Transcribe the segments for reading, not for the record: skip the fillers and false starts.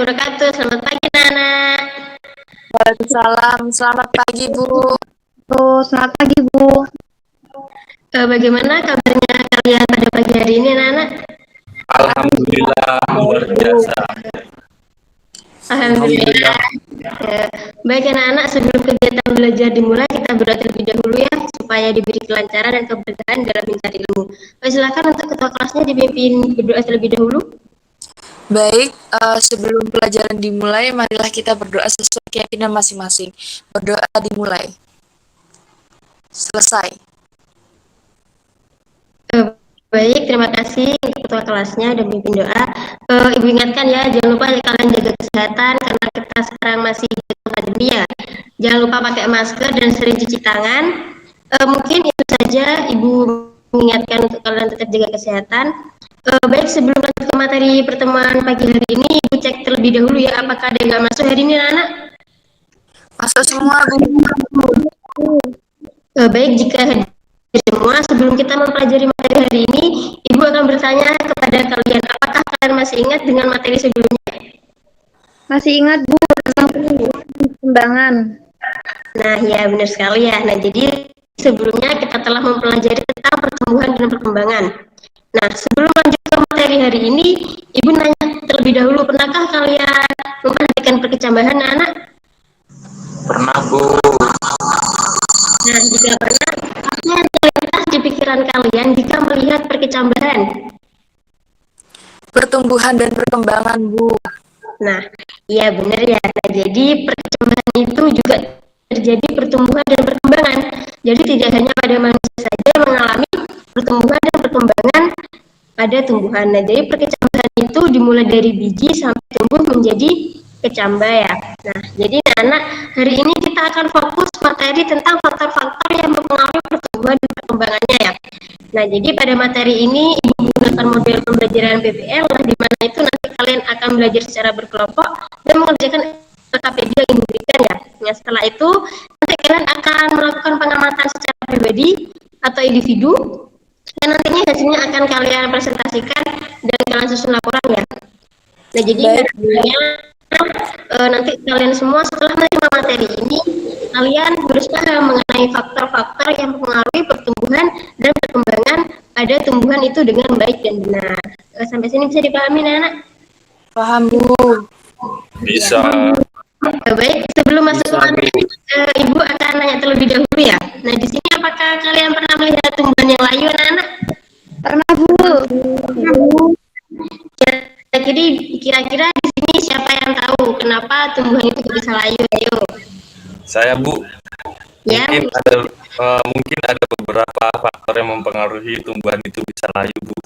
wabarakatuh. Selamat pagi, Nana. Waalaikumsalam. Selamat pagi, Bu. Selamat pagi, Bu. Bagaimana kabarnya kalian pada pagi hari ini, Nana? Alhamdulillah luar biasa. Alhamdulillah. Baik, anak-anak, sebelum kegiatan belajar dimulai, kita berdoa terlebih dahulu ya, supaya diberi kelancaran dan keberkahan dalam mencari ilmu. Silakan untuk ketua kelasnya dipimpin berdoa terlebih dahulu. Baik, sebelum pelajaran dimulai, marilah kita berdoa sesuai keyakinan masing-masing. Berdoa dimulai. Selesai. Baik, terima kasih untuk ketua kelasnya dan pimpin doa. Ibu ingatkan ya, jangan lupa kalian jaga kesehatan karena kita sekarang masih di pandemi ya. Jangan lupa pakai masker dan sering cuci tangan. Mungkin itu saja Ibu mengingatkan untuk kalian tetap jaga kesehatan. Baik, sebelum lanjut ke materi pertemuan pagi hari ini, Ibu cek terlebih dahulu ya, apakah ada yang nggak masuk hari ini, anak? Masuk semua, Bu. Baik, jika semua, sebelum kita mempelajari materi hari ini, Ibu akan bertanya kepada kalian, apakah kalian masih ingat dengan materi sebelumnya? Masih ingat, Bu, tentang perkembangan. Nah, ya benar sekali ya. Nah, jadi sebelumnya kita telah mempelajari tentang pertumbuhan dan perkembangan. Nah, sebelum lanjut ke materi hari ini, Ibu nanya terlebih dahulu, pernahkah kalian memperhatikan perkecambahan anak? Pernah, Bu. Nah, jika pernah, apa yang terlintas di pikiran kalian jika melihat perkecambahan? Pertumbuhan dan perkembangan, Bu. Nah, iya benar ya. Nah, jadi perkembangan itu juga terjadi pertumbuhan dan perkembangan. Jadi tidak hanya pada manusia saja yang mengalami pertumbuhan dan perkembangan pada tumbuhan. Nah, jadi perkecambahan itu dimulai dari biji sampai tumbuh menjadi kecambah ya. Nah, jadi anak hari ini kita akan fokus materi tentang faktor-faktor yang mempengaruhi pertumbuhan dan perkembangannya ya. Nah, jadi pada materi ini Ibu menggunakan model pembelajaran PBL, di mana itu nanti kalian akan belajar secara berkelompok dan mengerjakan LKPD yang diberikan ya. Nah, setelah itu nanti kalian akan melakukan pengamatan secara pribadi atau individu, dan nantinya hasilnya akan kalian presentasikan dan kalian susun laporan ya. Nah, jadi nanti kalian semua setelah menerima materi ini, kalian berusaha mengenai faktor-faktor yang mempengaruhi pertumbuhan dan perkembangan pada tumbuhan itu dengan baik dan benar. Sampai sini bisa dipahami, anak? Paham, Bu. Bisa. Baik, sebelum masuk ke materi, Ibu akan nanya terlebih dahulu ya. Nah, di sini apakah kalian pernah melihat tumbuhan yang layu, anak? Pernah, Bu. Jadi kira-kira di sini siapa yang tahu kenapa tumbuhan itu bisa layu? Ayo. Saya, Bu. Ya. Mungkin ada beberapa faktor yang mempengaruhi tumbuhan itu bisa layu, Bu.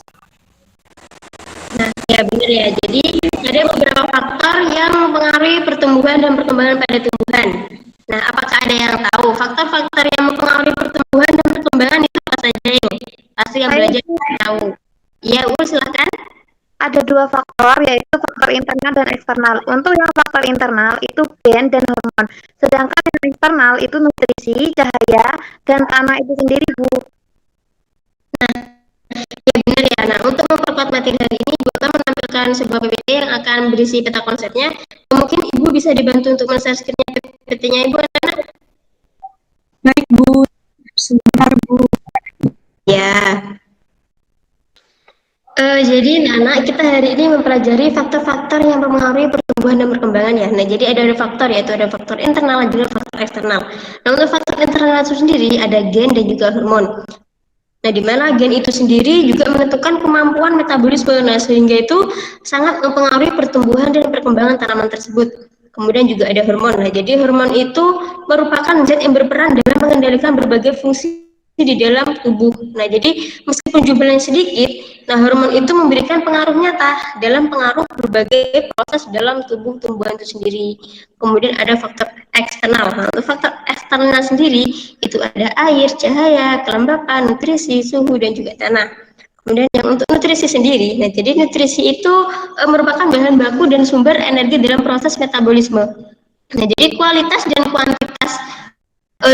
Nah, ya benar ya. Jadi ada beberapa faktor yang mempengaruhi pertumbuhan dan perkembangan pada tumbuhan. Nah, apakah ada yang tahu faktor-faktor yang mempengaruhi pertumbuhan dan perkembangan itu apa saja? Pasti yang belajar tahu. Ya, silakan. Ada dua faktor, yaitu faktor internal dan eksternal. Untuk yang faktor internal itu gen dan hormon. Sedangkan yang eksternal itu nutrisi, cahaya, dan tanah itu sendiri, Bu. Ya benar ya. Nah, untuk memperkuat materi hari ini, Ibu akan menampilkan sebuah PPT yang akan berisi peta konsepnya. Mungkin Ibu bisa dibantu untuk men-share screen-nya PPT-nya, Ibu. Baik, Bu. Sebentar, Bu. Ya. Jadi anak kita hari ini mempelajari faktor-faktor yang mempengaruhi pertumbuhan dan perkembangan ya. Nah, jadi ada faktor, yaitu ada faktor internal dan juga faktor eksternal. Nah, untuk faktor internal itu sendiri ada gen dan juga hormon. Nah, di mana gen itu sendiri juga menentukan kemampuan metabolisme. Nah, sehingga itu sangat mempengaruhi pertumbuhan dan perkembangan tanaman tersebut. Kemudian juga ada hormon. Nah, jadi hormon itu merupakan zat yang berperan dalam mengendalikan berbagai fungsi di dalam tubuh. Nah, jadi meskipun jumlahnya sedikit, nah hormon itu memberikan pengaruh nyata dalam pengaruh berbagai proses dalam tubuh tumbuhan itu sendiri. Kemudian ada faktor eksternal. Nah, untuk faktor eksternal sendiri itu ada air, cahaya, kelembapan, nutrisi, suhu, dan juga tanah. Kemudian yang untuk nutrisi sendiri, nah jadi nutrisi itu merupakan bahan baku dan sumber energi dalam proses metabolisme. Nah, jadi kualitas dan kuantitas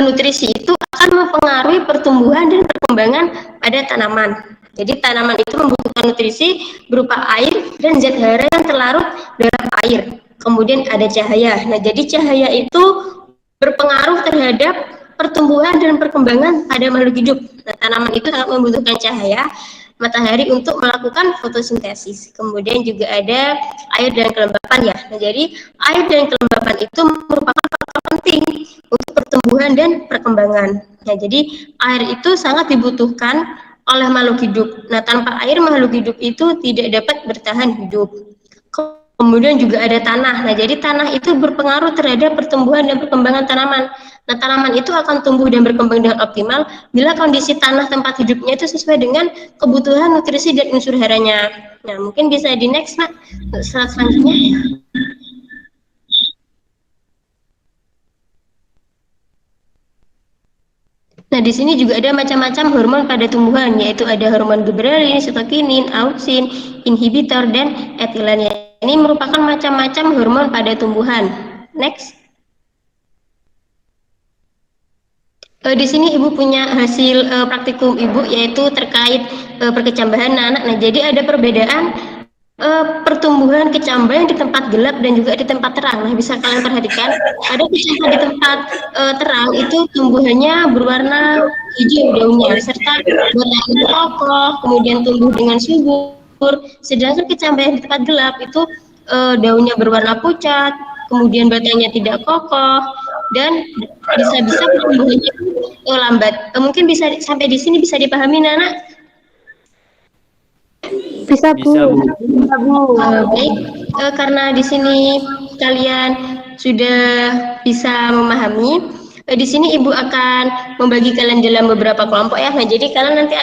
nutrisi itu akan mempengaruhi pertumbuhan dan perkembangan pada tanaman. Jadi tanaman itu membutuhkan nutrisi berupa air dan zat hara yang terlarut dalam air. Kemudian ada cahaya. Nah, jadi cahaya itu berpengaruh terhadap pertumbuhan dan perkembangan pada makhluk hidup. Nah, tanaman itu sangat membutuhkan cahaya matahari untuk melakukan fotosintesis. Kemudian juga ada air dan kelembapan ya. Nah, jadi air dan kelembapan itu merupakan faktor penting untuk pertumbuhan dan perkembangan. Nah, jadi air itu sangat dibutuhkan oleh makhluk hidup. Nah, tanpa air makhluk hidup itu tidak dapat bertahan hidup. Kemudian juga ada tanah. Nah, jadi tanah itu berpengaruh terhadap pertumbuhan dan perkembangan tanaman. Nah, tanaman itu akan tumbuh dan berkembang dengan optimal bila kondisi tanah tempat hidupnya itu sesuai dengan kebutuhan nutrisi dan unsur haranya. Nah, mungkin bisa di next, Nak, slide selanjutnya. Nah, di sini juga ada macam-macam hormon pada tumbuhan, yaitu ada hormon giberelin, sitokinin, auksin, inhibitor, dan etilen. Ini merupakan macam-macam hormon pada tumbuhan. Next. Di sini Ibu punya hasil praktikum Ibu, yaitu terkait perkecambahan anak. Nah, jadi ada perbedaan pertumbuhan kecambah di tempat gelap dan juga di tempat terang. Nah, bisa kalian perhatikan, ada kecambah di tempat terang itu tumbuhannya berwarna hijau daunnya, serta batangnya kokoh, kemudian tumbuh dengan subur. Sedangkan kecambah di tempat gelap itu daunnya berwarna pucat, kemudian batangnya tidak kokoh, dan bisa-bisa pertumbuhannya lambat. Mungkin bisa sampai di sini bisa dipahami, Nana? Bisa, Bu. Bisa, Bu. Baik, karena di sini kalian sudah bisa memahami, di sini Ibu akan membagi kalian dalam beberapa kelompok ya. Nah, jadi kalian nanti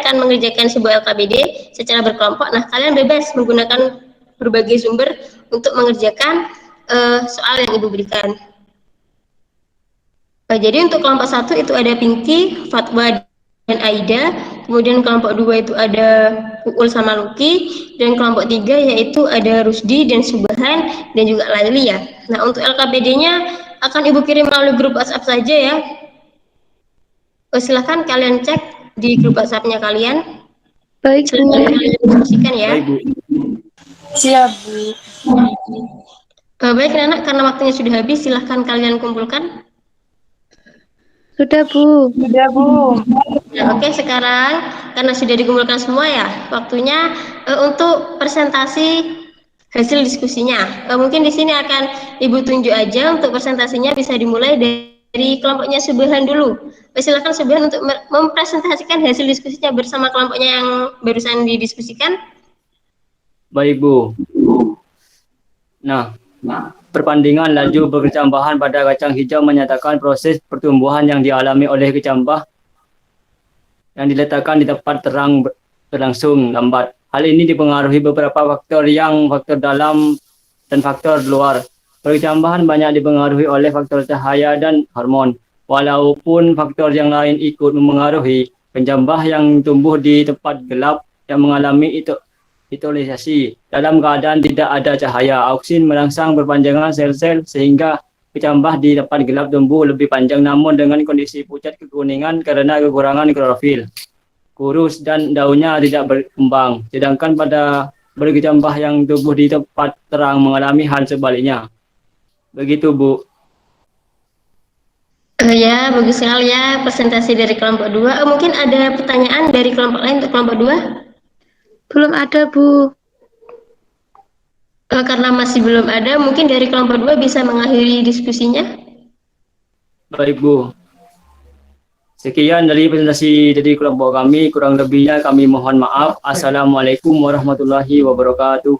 akan mengerjakan sebuah LKBD secara berkelompok. Nah, kalian bebas menggunakan berbagai sumber untuk mengerjakan soal yang Ibu berikan. Jadi untuk kelompok 1 itu ada Pinky, Fatwa, dan Aida. Kemudian kelompok 2 itu ada Uul sama Luki. Dan kelompok 3 yaitu ada Rusdi dan Subhan dan juga Laili ya. Nah, untuk LKBD-nya akan Ibu kirim melalui grup WhatsApp saja ya. Silahkan kalian cek di grup WhatsApp-nya kalian. Baik, Bu. Silahkan kalian diskusikan ya. Baik, Bu. Siap, Bu. Baik, Nana, karena waktunya sudah habis, silahkan kalian kumpulkan. Sudah, Bu. Sudah, Bu. Nah, oke, sekarang karena sudah dikumpulkan semua ya, waktunya untuk presentasi hasil diskusinya. Mungkin di sini akan Ibu tunjuk aja untuk presentasinya, bisa dimulai dari kelompoknya Subhan dulu. Silakan Subhan untuk mempresentasikan hasil diskusinya bersama kelompoknya yang barusan didiskusikan. Baik, Bu. Nah, perbandingan laju berkecambahan pada kacang hijau menyatakan proses pertumbuhan yang dialami oleh kecambah yang diletakkan di tempat terang berlangsung lambat. Hal ini dipengaruhi beberapa faktor dalam dan faktor luar. Perkecambahan banyak dipengaruhi oleh faktor cahaya dan hormon. Walaupun faktor yang lain ikut memengaruhi, kecambah yang tumbuh di tempat gelap yang mengalami hidrolisasi dalam keadaan tidak ada cahaya. Auksin merangsang berpanjangan sel-sel sehingga kecambah di tempat gelap tumbuh lebih panjang namun dengan kondisi pucat kekuningan karena kekurangan klorofil. Kurus dan daunnya tidak berkembang. Sedangkan pada berkecambah yang tumbuh di tempat terang mengalami hal sebaliknya. Begitu, Bu. Ya, bagus sekali ya presentasi dari kelompok 2. Mungkin ada pertanyaan dari kelompok lain untuk kelompok 2? Belum ada, Bu. Karena masih belum ada, mungkin dari kelompok 2 bisa mengakhiri diskusinya. Baik, Bu. Sekian dari presentasi dari kelompok kami. Kurang lebihnya kami mohon maaf. Assalamualaikum warahmatullahi wabarakatuh.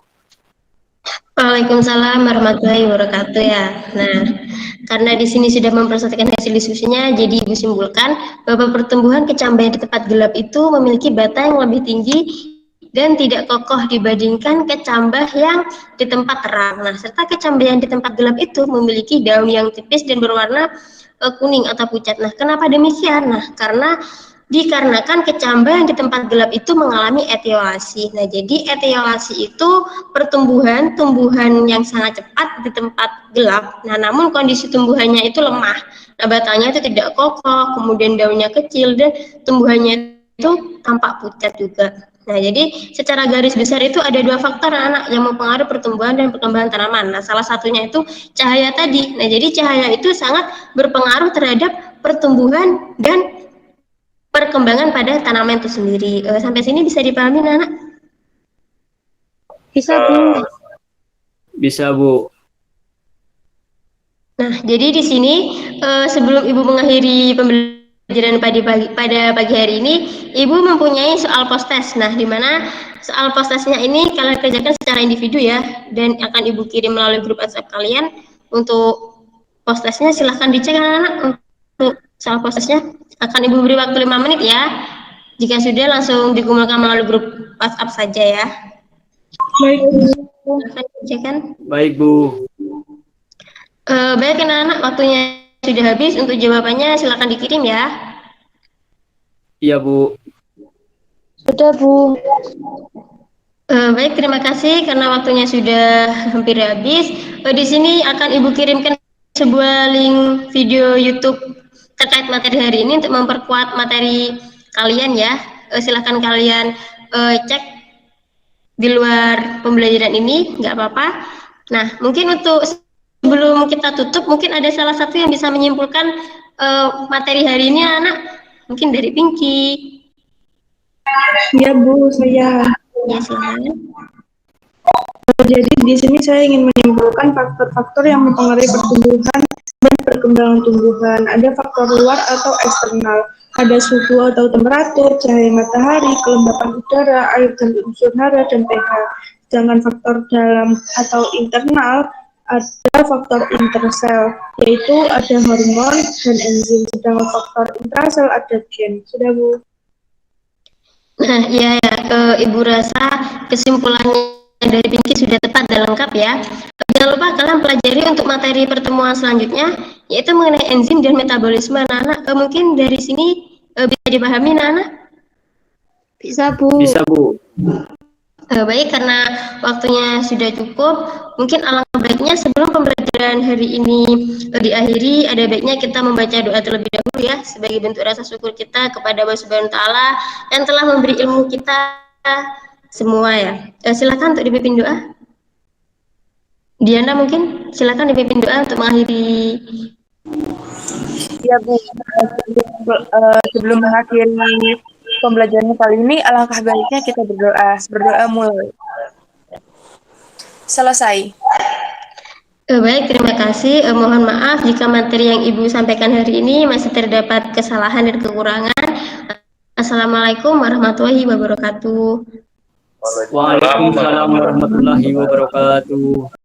Waalaikumsalam warahmatullahi wabarakatuh ya. Nah, karena di sini sudah mempresentasikan hasil diskusinya, jadi Ibu simpulkan bahwa pertumbuhan kecambah di tempat gelap itu memiliki batang yang lebih tinggi dan tidak kokoh dibandingkan kecambah yang di tempat terang. Nah, serta kecambah yang di tempat gelap itu memiliki daun yang tipis dan berwarna kuning atau pucat. Nah, kenapa demikian? Nah, dikarenakan kecambah yang di tempat gelap itu mengalami etiolasi. Nah, jadi etiolasi itu tumbuhan yang sangat cepat di tempat gelap. Nah, namun kondisi tumbuhannya itu lemah. Nah, batangnya itu tidak kokoh, kemudian daunnya kecil dan tumbuhannya itu tampak pucat juga. Nah, jadi secara garis besar itu ada dua faktor anak yang mempengaruhi pertumbuhan dan perkembangan tanaman. Nah, salah satunya itu cahaya tadi. Nah, jadi cahaya itu sangat berpengaruh terhadap pertumbuhan dan perkembangan pada tanaman itu sendiri. Sampai sini bisa dipahami, anak? Bisa, Bu. Bisa, Bu. Nah, jadi di sini sebelum Ibu mengakhiri pembelajaran pada pagi hari ini, Ibu mempunyai soal post-test. Nah, di mana soal post-testnya ini kalian kerjakan secara individu ya, dan akan Ibu kirim melalui grup WhatsApp kalian. Untuk post-testnya silahkan dicek anak-anak. Untuk soal post-testnya akan Ibu beri waktu 5 menit ya. Jika sudah langsung dikumpulkan melalui grup WhatsApp saja ya. Baik, Bu. Silahkan dikerjakan. Baik, Bu. Baik anak-anak, waktunya sudah habis. Untuk jawabannya silakan dikirim ya. Iya, Bu. Sudah, Bu. Baik, terima kasih karena waktunya sudah hampir habis. Di sini akan Ibu kirimkan sebuah link video YouTube terkait materi hari ini untuk memperkuat materi kalian ya. Silahkan kalian cek di luar pembelajaran ini, nggak apa-apa. Nah, mungkin untuk sebelum kita tutup, mungkin ada salah satu yang bisa menyimpulkan materi hari ini, anak. Mungkin dari Pinky. Ya, Bu, saya. Ya, silakan. Jadi di sini saya ingin menyimpulkan faktor-faktor yang mempengaruhi pertumbuhan dan perkembangan tumbuhan. Ada faktor luar atau eksternal. Ada suhu atau temperatur, cahaya matahari, kelembapan udara, air dan unsur hara, dan pH. Sedangkan faktor dalam atau internal ada faktor intersel, yaitu ada hormon dan enzim. Sedangkan faktor intrasel ada gen. Sudah, Bu? Nah, ya, Ibu rasa kesimpulannya dari Pinky sudah tepat dan lengkap ya. Jangan lupa kalian pelajari untuk materi pertemuan selanjutnya, yaitu mengenai enzim dan metabolisme anak-anak. Mungkin dari sini bisa dipahami anak-anak? Bisa, Bu. Bisa, Bu. Baik, karena waktunya sudah cukup, mungkin alangkah baiknya sebelum pembelajaran hari ini diakhiri, ada baiknya kita membaca doa terlebih dahulu ya, sebagai bentuk rasa syukur kita kepada Allah Subhanahu wa Ta'ala yang telah memberi ilmu kita semua ya. Silakan untuk dipimpin doa. Diana mungkin silakan dipimpin doa untuk mengakhiri. Ya, Bu. Sebelum mengakhiri pembelajaran kali ini, alangkah baiknya kita berdoa. Berdoa mulai. Selesai. Baik, terima kasih. Mohon maaf jika materi yang Ibu sampaikan hari ini masih terdapat kesalahan dan kekurangan. Assalamualaikum warahmatullahi wabarakatuh. Waalaikumsalam warahmatullahi wabarakatuh.